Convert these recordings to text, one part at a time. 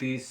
30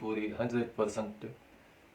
100%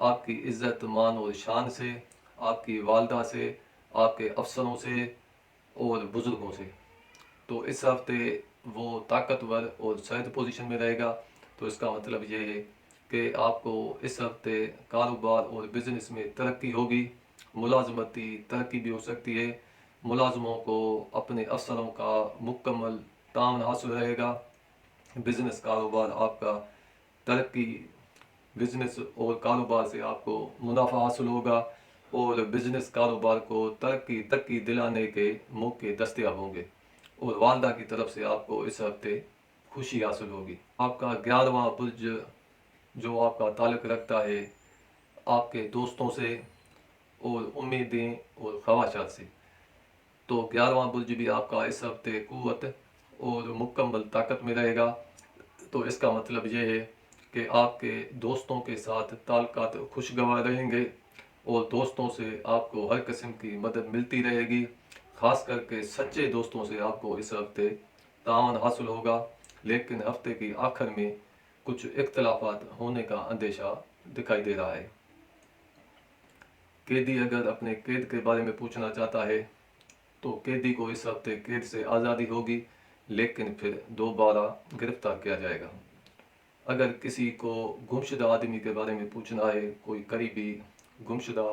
آپ کی عزت مان اور شان سے، آپ کی والدہ سے، آپ کے افسروں سے اور بزرگوں سے۔ تو اس ہفتے وہ طاقتور اور صحت پوزیشن میں رہے گا، تو اس کا مطلب یہ ہے کہ آپ کو اس ہفتے کاروبار اور بزنس میں ترقی ہوگی، ملازمتی ترقی بھی ہو سکتی ہے، ملازموں کو اپنے افسروں کا مکمل تعاون حاصل رہے گا، بزنس کاروبار آپ کا ترقی، بزنس اور کاروبار سے آپ کو منافع حاصل ہوگا اور بزنس کاروبار کو ترقی دلانے کے موقع دستیاب ہوں گے، اور والدہ کی طرف سے آپ کو اس ہفتے خوشی حاصل ہوگی۔ آپ کا 11واں برج جو آپ کا تعلق رکھتا ہے آپ کے دوستوں سے اور امیدیں اور خواہشات سے، تو 11واں برج بھی آپ کا اس ہفتے قوت اور مکمل طاقت میں رہے گا۔ تو اس کا مطلب یہ ہے کہ آپ کے دوستوں کے ساتھ تعلقات خوشگوار رہیں گے اور دوستوں سے آپ کو ہر قسم کی مدد ملتی رہے گی، خاص کر کے سچے دوستوں سے آپ کو اس ہفتے تعاون حاصل ہوگا، لیکن ہفتے کی آخر میں کچھ اختلافات ہونے کا اندیشہ دکھائی دے رہا ہے۔ قیدی اگر اپنے قید کے بارے میں پوچھنا چاہتا ہے تو قیدی کو اس ہفتے قید سے آزادی ہوگی، لیکن پھر دوبارہ گرفتار کیا جائے گا۔ اگر کسی کو گمشدہ آدمی کے بارے میں پوچھنا ہے، کوئی قریبی گمشدہ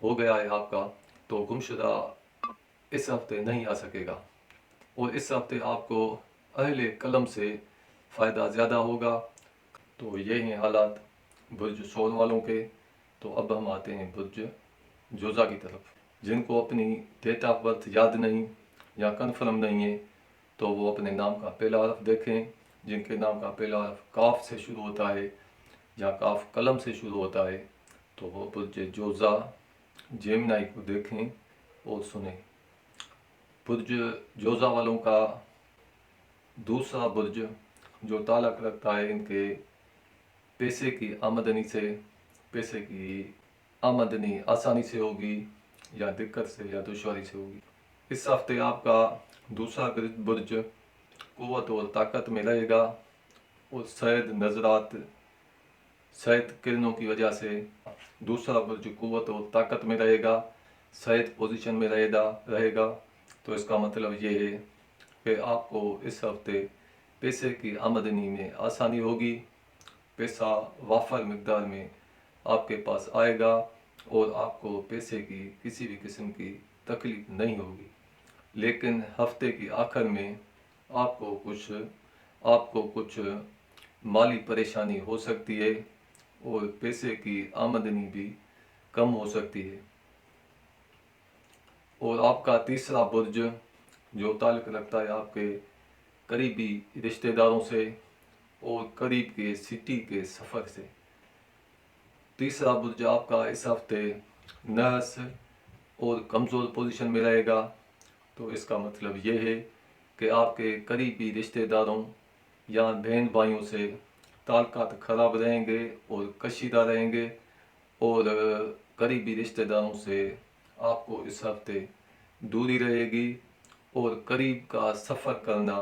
ہو گیا ہے آپ کا، تو گمشدہ اس ہفتے نہیں آ سکے گا، اور اس ہفتے آپ کو اہل قلم سے فائدہ زیادہ ہوگا۔ تو یہ ہیں حالات برج سول والوں کے۔ تو اب ہم آتے ہیں برج جوزا کی طرف۔ جن کو اپنی ڈیٹ آف برتھ یاد نہیں یا کنفرم نہیں ہے تو وہ اپنے نام کا پہلا حرف دیکھیں۔ جن کے نام کا پہلا حرف کاف سے شروع ہوتا ہے یا کاف قلم سے شروع ہوتا ہے تو وہ برج جوزا جیمنائی کو دیکھیں اور سنیں۔ برج جوزا والوں کا دوسرا برج جو تعلق رکھتا ہے ان کے پیسے کی آمدنی سے، پیسے کی آمدنی آسانی سے ہوگی یا دقت سے یا دشواری سے ہوگی۔ اس ہفتے آپ کا دوسرا برج قوت اور طاقت میں رہے گا اور شاید کرنوں کی وجہ سے دوسرا برج قوت اور طاقت میں رہے گا، صحت پوزیشن میں رہے گا۔ تو اس کا مطلب یہ ہے کہ آپ کو اس ہفتے پیسے کی آمدنی میں آسانی ہوگی، پیسہ وافر مقدار میں آپ کے پاس آئے گا اور آپ کو پیسے کی کسی بھی قسم کی تکلیف نہیں ہوگی، لیکن ہفتے کی آخر میں آپ کو کچھ مالی پریشانی ہو سکتی ہے اور پیسے کی آمدنی بھی کم ہو سکتی ہے۔ اور آپ کا تیسرا برج جو تعلق رکھتا ہے آپ کے قریبی رشتہ داروں سے اور قریب کے سٹی کے سفر سے، تیسرا برج آپ کا اس ہفتے نحس اور کمزور پوزیشن میں رہے گا۔ تو اس کا مطلب یہ ہے کہ آپ کے قریبی رشتہ داروں یا بہن بھائیوں سے تعلقات خراب رہیں گے اور کشیدہ رہیں گے، اور قریبی رشتہ داروں سے آپ کو اس ہفتے دوری رہے گی اور قریب کا سفر کرنا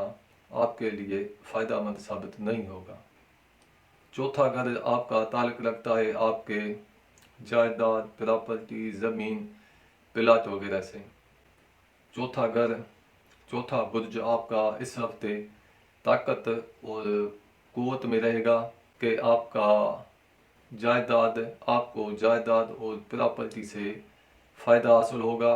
آپ کے لیے فائدہ مند ثابت نہیں ہوگا۔ چوتھا گھر آپ کا تعلق رکھتا ہے آپ کے جائیداد، پراپرٹی، زمین، پلاٹ وغیرہ سے۔ چوتھا برج آپ کا اس ہفتے طاقت اور قوت میں رہے گا کہ آپ کو جائیداد اور پراپرٹی سے فائدہ حاصل ہوگا،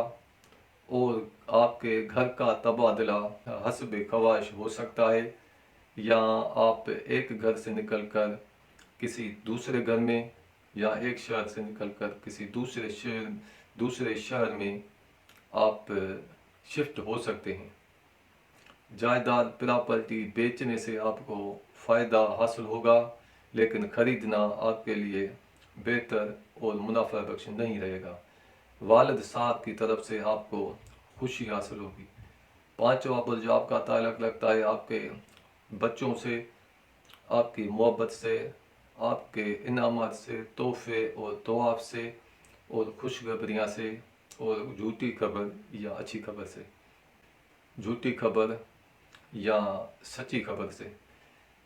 اور آپ کے گھر کا تبادلہ حسب خواہش ہو سکتا ہے، یا آپ ایک گھر سے نکل کر کسی دوسرے گھر میں یا ایک شہر سے نکل کر کسی دوسرے شہر میں آپ شفٹ ہو سکتے ہیں۔ جائیداد پراپرٹی بیچنے سے آپ کو فائدہ حاصل ہوگا، لیکن خریدنا آپ کے لیے بہتر اور منافع بخش نہیں رہے گا۔ والد صاحب کی طرف سے آپ کو خوشی حاصل ہوگی۔ پانچواں برج آپ کا تعلق رکھتا ہے آپ کے بچوں سے، آپ کی محبت سے، آپ کے انعامات سے، تحفے اور تحائف سے اور خوشخبریاں سے اور جھوٹی خبر یا اچھی خبر سے، جھوٹی خبر یا سچی خبر سے۔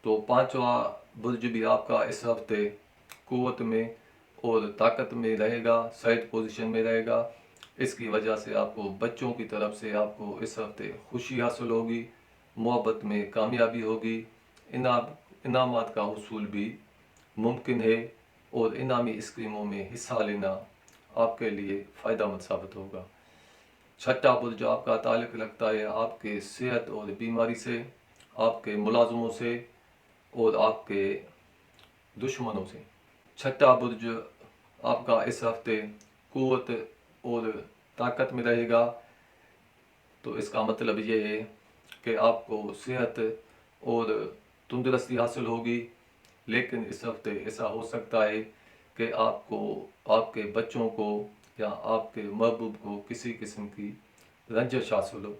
تو پانچواں برج بھی آپ کا اس ہفتے قوت میں اور طاقت میں رہے گا، صحت پوزیشن میں رہے گا۔ اس کی وجہ سے آپ کو بچوں کی طرف سے آپ کو اس ہفتے خوشی حاصل ہوگی، محبت میں کامیابی ہوگی، انعامات کا حصول بھی ممکن ہے، اور انعامی اسکیموں میں حصہ لینا آپ کے لیے فائدہ مند ثابت ہوگا۔ چھٹا برج آپ کا تعلق رکھتا ہے آپ کے صحت اور بیماری سے، آپ کے ملازموں سے اور آپ کے دشمنوں سے۔ چھٹا برج آپ کا اس ہفتے قوت اور طاقت میں رہے گا، تو اس کا مطلب یہ ہے کہ آپ کو صحت اور تندرستی حاصل ہوگی، لیکن اس ہفتے ایسا ہو سکتا ہے کہ آپ کو، آپ کے بچوں کو یا آپ کے محبوب کو کسی قسم کی رنجش حاصل ہو۔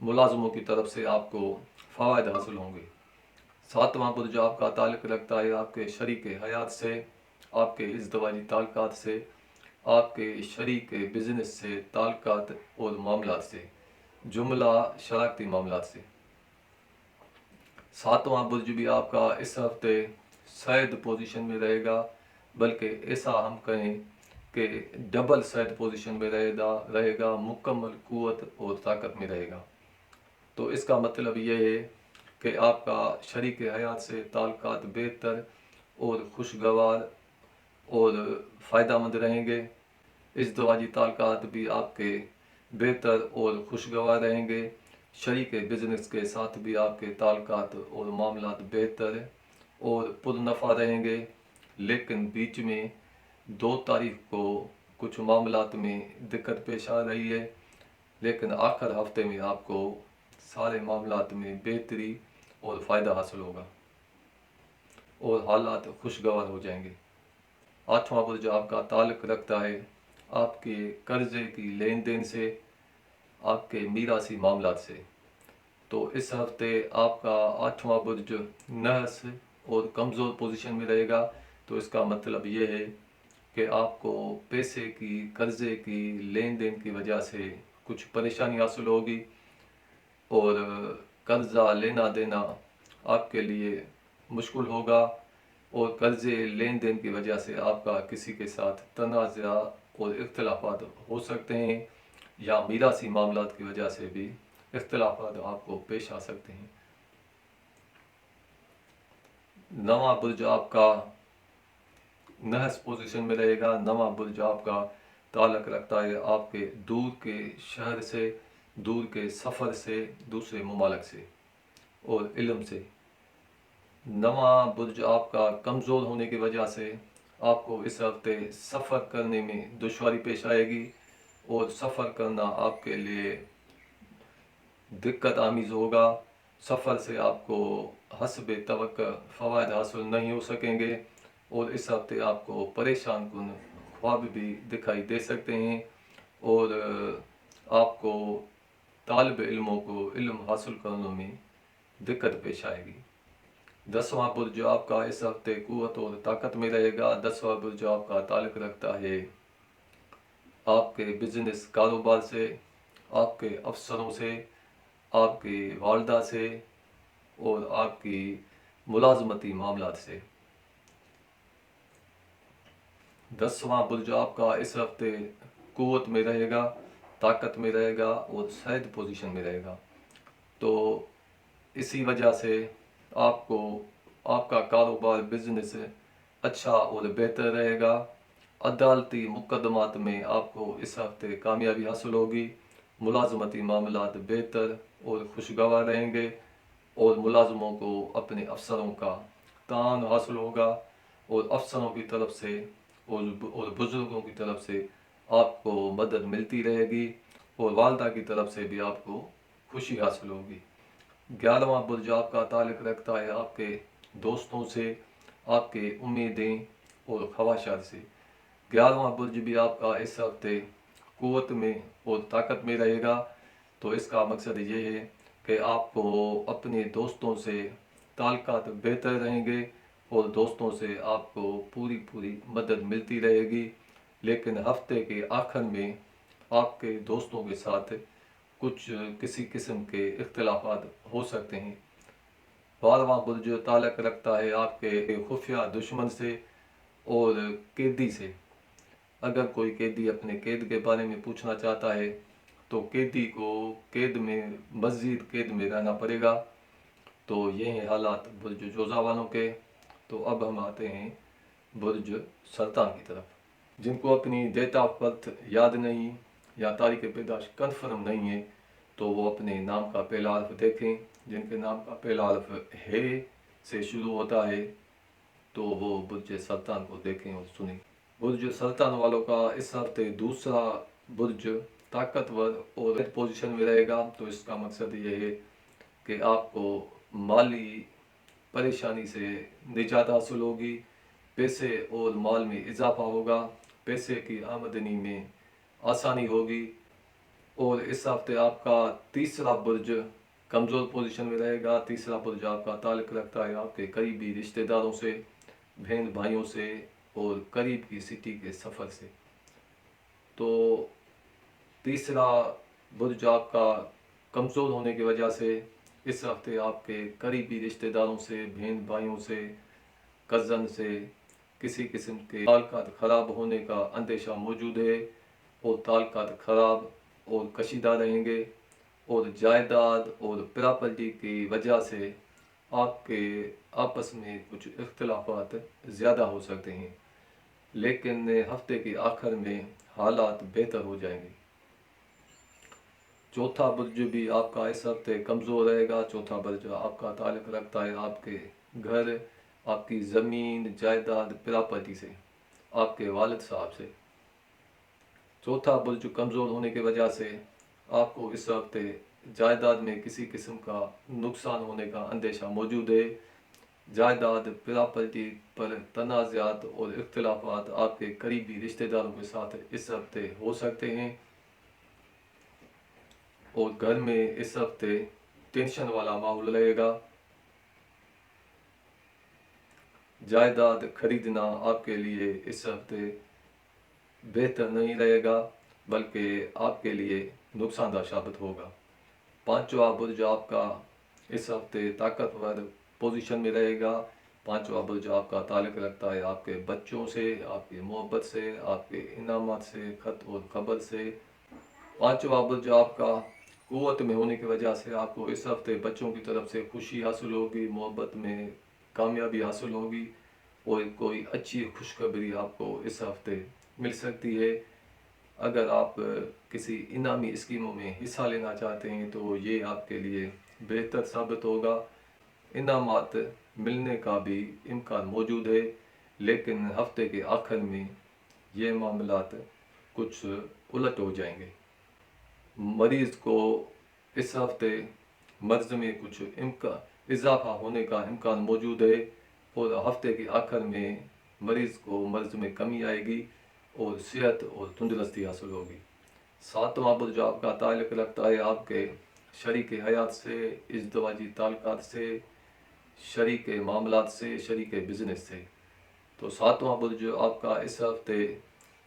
ملازموں کی طرف سے آپ کو فوائد حاصل ہوں گے۔ ساتواں برج آپ کا تعلق رکھتا ہے آپ کے شریک حیات سے، آپ کے ازدواجی تعلقات سے، آپ کے شریک بزنس سے تعلقات اور معاملات سے، جملہ شراکتی معاملات سے۔ ساتواں برج بھی آپ کا اس ہفتے شاید پوزیشن میں رہے گا، بلکہ ایسا ہم کہیں کہ ڈبل شاید پوزیشن میں رہے گا، مکمل قوت اور طاقت میں رہے گا۔ تو اس کا مطلب یہ ہے کہ آپ کا شریک حیات سے تعلقات بہتر اور خوشگوار اور فائدہ مند رہیں گے۔ ازدواجی تعلقات بھی آپ کے بہتر اور خوشگوار رہیں گے۔ شریک بزنس کے ساتھ بھی آپ کے تعلقات اور معاملات بہتر اور پرنفع رہیں گے، لیکن بیچ میں 2 تاریخ کو کچھ معاملات میں دقت پیش آ رہی ہے، لیکن آخر ہفتے میں آپ کو سارے معاملات میں بہتری اور فائدہ حاصل ہوگا اور حالات خوشگوار ہو جائیں گے۔ 8واں برج آپ کا تعلق رکھتا ہے آپ کے قرضے کی لین دین سے، آپ کے میراثی معاملات سے۔ تو اس ہفتے آپ کا 8واں برج نحس اور کمزور پوزیشن میں رہے گا، تو اس کا مطلب یہ ہے کہ آپ کو پیسے کی، قرضے کی لین دین کی وجہ سے کچھ پریشانی حاصل ہوگی، اور قرضہ لینا دینا آپ کے لیے مشکل ہوگا، اور قرضے لین دین کی وجہ سے آپ کا کسی کے ساتھ تنازع اور اختلافات ہو سکتے ہیں، یا میراثی معاملات کی وجہ سے بھی اختلافات آپ کو پیش آ سکتے ہیں۔ 9واں برج آپ کا نحس پوزیشن میں رہے گا۔ 9واں برج آپ کا تعلق رکھتا ہے آپ کے دور کے شہر سے، دور کے سفر سے، دوسرے ممالک سے اور علم سے۔ 9واں برج آپ کا کمزور ہونے کی وجہ سے آپ کو اس ہفتے سفر کرنے میں دشواری پیش آئے گی، اور سفر کرنا آپ کے لیے دقت آمیز ہوگا۔ سفر سے آپ کو حسب توقع فوائد حاصل نہیں ہو سکیں گے، اور اس ہفتے آپ کو پریشان کن خواب بھی دکھائی دے سکتے ہیں، اور آپ کو طالب علموں کو علم حاصل کرنے میں دقت پیش آئے گی۔ 10واں برج آپ کا اس ہفتے قوت اور طاقت میں رہے گا۔ 10واں برج آپ کا تعلق رکھتا ہے آپ کے بزنس کاروبار سے، آپ کے افسروں سے، آپ کی والدہ سے اور آپ کی ملازمتی معاملات سے۔ 10واں برج آپ کا اس ہفتے قوت میں رہے گا، طاقت میں رہے گا اور شاید پوزیشن میں رہے گا۔ تو اسی وجہ سے آپ کو، آپ کا کاروبار بزنس اچھا اور بہتر رہے گا۔ عدالتی مقدمات میں آپ کو اس ہفتے کامیابی حاصل ہوگی۔ ملازمتی معاملات بہتر اور خوشگوار رہیں گے، اور ملازموں کو اپنے افسروں کا تعاون حاصل ہوگا، اور افسروں کی طرف سے اور بزرگوں کی طرف سے آپ کو مدد ملتی رہے گی، اور والدہ کی طرف سے بھی آپ کو خوشی حاصل ہوگی۔ 11واں برج آپ کا تعلق رکھتا ہے آپ کے دوستوں سے، آپ کے امیدیں اور خواہشات سے۔ 11واں برج بھی آپ کا اس ہفتے قوت میں اور طاقت میں رہے گا، تو اس کا مقصد یہ ہے کہ آپ کو اپنے دوستوں سے تعلقات بہتر رہیں گے، اور دوستوں سے آپ کو پوری مدد ملتی رہے گی، لیکن ہفتے کے آخر میں آپ کے دوستوں کے ساتھ کچھ کسی قسم کے اختلافات ہو سکتے ہیں۔ 12واں برج تعلق رکھتا ہے آپ کے خفیہ دشمن سے، اور قیدی سے۔ اگر کوئی قیدی اپنے قید کے بارے میں پوچھنا چاہتا ہے تو قیدی کو قید میں مزید قید میں رہنا پڑے گا۔ تو یہ ہیں حالات برج جوزا والوں کے۔ تو اب ہم آتے ہیں برج سرطان کی طرف۔ جن کو اپنی ڈیٹ آف برتھ یاد نہیں یا تاریخ پیدائش کنفرم نہیں ہے تو وہ اپنے نام کا پہلا حرف دیکھیں۔ جن کے نام کا پہلا حرف ہے سے شروع ہوتا ہے تو وہ برج سرطان کو دیکھیں اور سنیں۔ برج سرطان والوں کا اس ہفتے دوسرا برج طاقتور اور پوزیشن میں رہے گا۔ تو اس کا مقصد یہ ہے کہ آپ کو مالی پریشانی سے نجات حاصل ہوگی، پیسے اور مال میں اضافہ ہوگا، پیسے کی آمدنی میں آسانی ہوگی۔ اور اس ہفتے آپ کا تیسرا برج کمزور پوزیشن میں رہے گا۔ تیسرا برج آپ کا تعلق رکھتا ہے آپ کے قریبی رشتہ داروں سے، بہن بھائیوں سے اور قریب کی سٹی کے سفر سے۔ تو تیسرا برج آپ کا کمزور ہونے کی وجہ سے اس ہفتے آپ کے قریبی رشتہ داروں سے، بہن بھائیوں سے، کزن سے کسی قسم کے تعلقات خراب ہونے کا اندیشہ موجود ہے، اور تعلقات خراب اور کشیدہ رہیں گے، اور جائیداد اور پراپرٹی کی وجہ سے آپ کے آپس میں کچھ اختلافات زیادہ ہو سکتے ہیں، لیکن ہفتے کے آخر میں حالات بہتر ہو جائیں گے۔ چوتھا برج بھی آپ کا اس ہفتے کمزور رہے گا۔ چوتھا برج آپ کا تعلق رکھتا ہے آپ کے گھر، آپ کی زمین، جائیداد، پراپرٹی سے، آپ کے والد صاحب سے۔ چوتھا برج کمزور ہونے کی وجہ سے آپ کو اس ہفتے جائیداد میں کسی قسم کا نقصان ہونے کا اندیشہ موجود ہے۔ جائیداد، پراپرٹی پر تنازعات اور اختلافات آپ کے قریبی رشتہ داروں کے ساتھ اس ہفتے ہو سکتے ہیں، اور گھر میں اس ہفتے ٹینشن والا ماحول رہے گا۔ جائیداد خریدنا آپ کے لیے اس ہفتے بہتر نہیں رہے گا، بلکہ آپ کے لیے نقصان دہ ثابت ہوگا۔ پانچواں برج آپ کا اس ہفتے طاقتور پوزیشن میں رہے گا۔ پانچواں برج آپ کا تعلق رکھتا ہے آپ کے بچوں سے، آپ کی محبت سے، آپ کے انعامات سے، خط اور خبر سے۔ پانچواں برج آپ کا قوت میں ہونے کی وجہ سے آپ کو اس ہفتے بچوں کی طرف سے خوشی حاصل ہوگی، محبت میں کامیابی حاصل ہوگی، اور کوئی اچھی خوشخبری آپ کو اس ہفتے مل سکتی ہے۔ اگر آپ کسی انعامی اسکیموں میں حصہ لینا چاہتے ہیں تو یہ آپ کے لیے بہتر ثابت ہوگا۔ انعامات ملنے کا بھی امکان موجود ہے، لیکن ہفتے کے آخر میں یہ معاملات کچھ الٹ ہو جائیں گے۔ مریض کو اس ہفتے مرض میں کچھ اضافہ ہونے کا امکان موجود ہے، اور ہفتے کے آخر میں مریض کو مرض میں کمی آئے گی اور صحت اور تندرستی حاصل ہوگی۔ ساتواں برج آپ کا تعلق رکھتا ہے آپ کے شریک حیات سے، ازدواجی تعلقات سے، شریک معاملات سے، شریک بزنس سے۔ تو ساتواں برج آپ کا اس ہفتے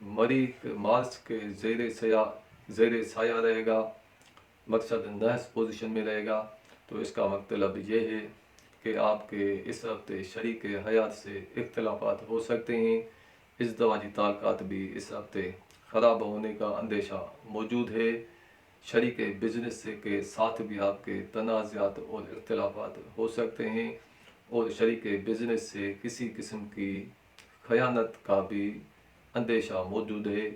مریخ مارس کے زیر سایہ رہے گا، مقصد نحس پوزیشن میں رہے گا۔ تو اس کا مطلب یہ ہے کہ آپ کے اس ہفتے شریک حیات سے اختلافات ہو سکتے ہیں، ازدواجی تعلقات بھی اس ہفتے خراب ہونے کا اندیشہ موجود ہے، شریک بزنس کے ساتھ بھی آپ کے تنازعات اور اختلافات ہو سکتے ہیں، اور شریک بزنس سے کسی قسم کی خیانت کا بھی اندیشہ موجود ہے۔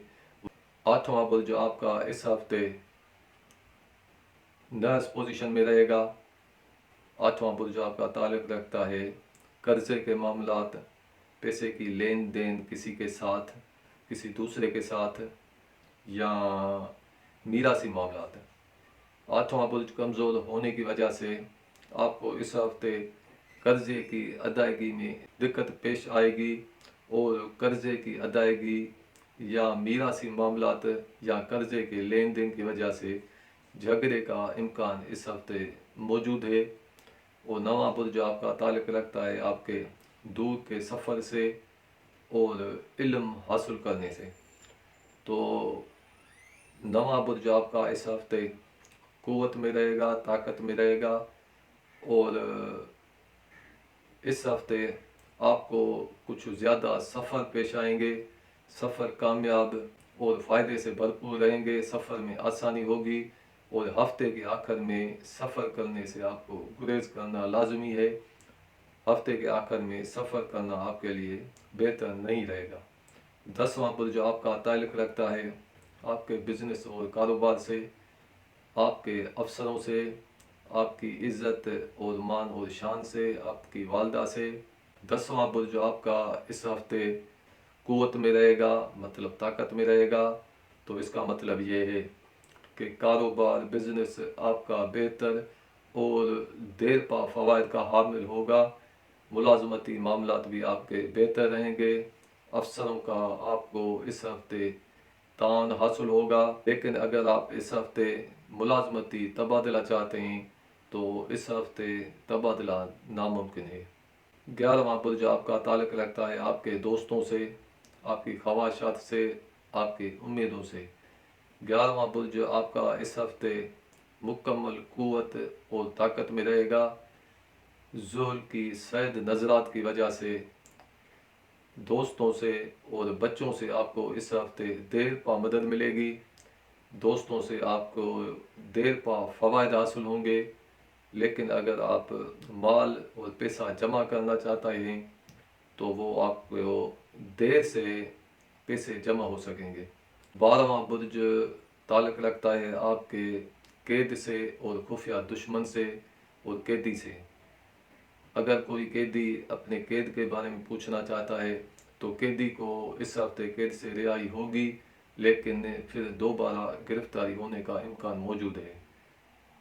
آٹھواں برج آپ کا اس ہفتے نحس پوزیشن میں رہے گا۔ آٹھواں برج آپ کا تعلق رکھتا ہے قرضے کے معاملات، پیسے کی لین دین کسی کے ساتھ، کسی دوسرے کے ساتھ، یا میراثی معاملات۔ آٹھواں برج کمزور ہونے کی وجہ سے آپ کو اس ہفتے قرضے کی ادائیگی میں دقت پیش آئے گی، اور قرضے کی ادائیگی یا میراثی معاملات یا قرضے کے لین دین کی وجہ سے جھگڑے کا امکان اس ہفتے موجود ہے۔ اور نواں برج آپ کا تعلق رکھتا ہے آپ کے دور کے سفر سے اور علم حاصل کرنے سے۔ تو نواں برج آپ کا اس ہفتے قوت میں رہے گا، طاقت میں رہے گا، اور اس ہفتے آپ کو کچھ زیادہ سفر پیش آئیں گے، سفر کامیاب اور فائدے سے بھرپور رہیں گے، سفر میں آسانی ہوگی، اور ہفتے کے آخر میں سفر کرنے سے آپ کو گریز کرنا لازمی ہے۔ ہفتے کے آخر میں سفر کرنا آپ کے لیے بہتر نہیں رہے گا۔ 10واں برج جو آپ کا تعلق رکھتا ہے آپ کے بزنس اور کاروبار سے، آپ کے افسروں سے، آپ کی عزت اور مان اور شان سے، آپ کی والدہ سے۔ 10واں برج جو آپ کا اس ہفتے قوت میں رہے گا، مطلب طاقت میں رہے گا، تو اس کا مطلب یہ ہے کہ کاروبار بزنس آپ کا بہتر اور دیر پا فوائد کا حامل ہوگا۔ ملازمتی معاملات بھی آپ کے بہتر رہیں گے، افسروں کا آپ کو اس ہفتے تعاون حاصل ہوگا۔ لیکن اگر آپ اس ہفتے ملازمتی تبادلہ چاہتے ہیں تو اس ہفتے تبادلہ ناممکن ہے۔ 11واں برج آپ کا تعلق رکھتا ہے آپ کے دوستوں سے، آپ کی خواہشات سے، آپ کی امیدوں سے۔ 11واں برج آپ کا اس ہفتے مکمل قوت اور طاقت میں رہے گا۔ ظہر کی سعید نظرات کی وجہ سے دوستوں سے اور بچوں سے آپ کو اس ہفتے دیر پا مدد ملے گی، دوستوں سے آپ کو دیر پا فوائد حاصل ہوں گے۔ لیکن اگر آپ مال اور پیسہ جمع کرنا چاہتے ہیں تو وہ آپ کو دیر سے پیسے جمع ہو سکیں گے۔ 12واں برج تعلق رکھتا ہے آپ کے قید سے اور خفیہ دشمن سے اور قیدی سے۔ اگر کوئی قیدی اپنے قید کے بارے میں پوچھنا چاہتا ہے تو قیدی کو اس ہفتے قید سے رہائی ہوگی، لیکن پھر دوبارہ گرفتاری ہونے کا امکان موجود ہے۔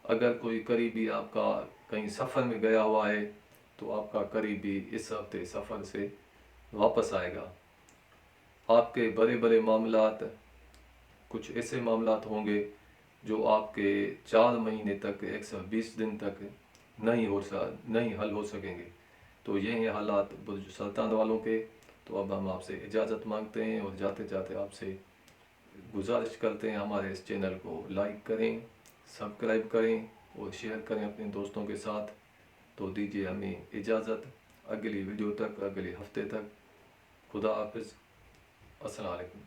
اگر کوئی قریبی آپ کا کہیں سفر میں گیا ہوا ہے تو آپ کا قریبی اس ہفتے سفر سے واپس آئے گا۔ آپ کے بڑے بڑے معاملات، کچھ ایسے معاملات ہوں گے جو آپ کے 4 مہینے تک 120 دن تک نہیں حل ہو سکیں گے۔ تو یہ ہیں حالات برج سرطان والوں کے۔ تو اب ہم آپ سے اجازت مانگتے ہیں اور جاتے جاتے آپ سے گزارش کرتے ہیں ہمارے اس چینل کو لائک کریں، سبسکرائب کریں اور شیئر کریں اپنے دوستوں کے ساتھ۔ تو دیجیے ہمیں اجازت، اگلی ویڈیو تک، اگلے ہفتے تک۔ خدا حافظ، السلام علیکم۔